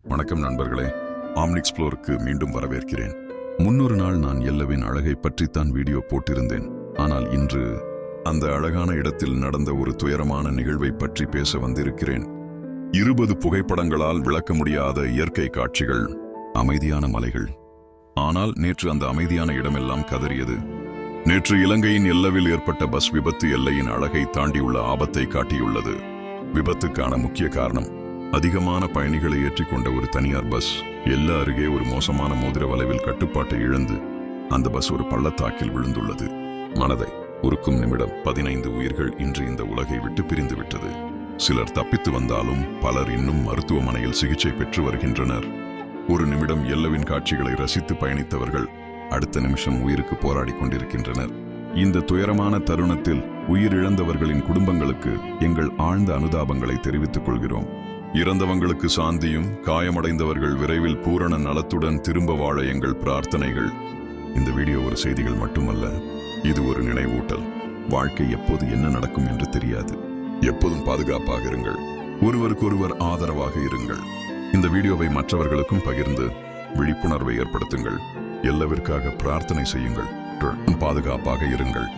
வணக்கம் நண்பர்களே, ஆம்னிக்ஸ்ப்ளோருக்கு மீண்டும் வரவேற்கிறேன். முன்னொரு நாள் நான் எல்லவின் அழகை பற்றித்தான் வீடியோ போட்டிருந்தேன். ஆனால் இன்று அந்த அழகான இடத்தில் நடந்த ஒரு துயரமான நிகழ்வை பற்றி பேச வந்திருக்கிறேன். 20 புகைப்படங்களால் விளக்க முடியாத இயற்கை காட்சிகள், அமைதியான மலைகள். ஆனால் நேற்று அந்த அமைதியான இடமெல்லாம் கதறியது. நேற்று இலங்கையின் எல்லவில் ஏற்பட்ட பஸ் விபத்து எல்லையின் அழகை தாண்டியுள்ள ஆபத்தை காட்டியுள்ளது. விபத்துக்கான முக்கிய காரணம் அதிகமான பயணிகளை ஏற்றிக்கொண்ட ஒரு தனியார் பஸ் எல்ல அருகே ஒரு மோசமான மோதிர வளைவில் கட்டுப்பாட்டை இழந்து அந்த பஸ் ஒரு பள்ளத்தாக்கில் விழுந்துள்ளது. மனதை உருக்கும் நிமிடம். 15 உயிர்கள் இன்று இந்த உலகை விட்டு பிரிந்து விட்டது. சிலர் தப்பித்து வந்தாலும் பலர் இன்னும் மருத்துவமனையில் சிகிச்சை பெற்று வருகின்றனர். ஒரு நிமிடம் எல்லவின் காட்சிகளை ரசித்து பயணித்தவர்கள் அடுத்த நிமிஷம் உயிருக்கு போராடி கொண்டிருக்கின்றனர். இந்த துயரமான தருணத்தில் உயிரிழந்தவர்களின் குடும்பங்களுக்கு எங்கள் ஆழ்ந்த அனுதாபங்களை தெரிவித்துக் கொள்கிறோம். இறந்தவங்களுக்கு சாந்தியும், காயமடைந்தவர்கள் விரைவில் பூரண நலத்துடன் திரும்ப வாழ எங்கள் பிரார்த்தனைகள். இந்த வீடியோ ஒரு செய்திகள் மட்டுமல்ல, இது ஒரு நினைவூட்டல். வாழ்க்கை எப்போது என்ன நடக்கும் என்று தெரியாது. எப்போதும் பாதுகாப்பாக இருங்கள். ஒருவருக்கொருவர் ஆதரவாக இருங்கள். இந்த வீடியோவை மற்றவர்களுக்கும் பகிர்ந்து விழிப்புணர்வை ஏற்படுத்துங்கள். எல்லவிற்காக பிரார்த்தனை செய்யுங்கள். பாதுகாப்பாக இருங்கள்.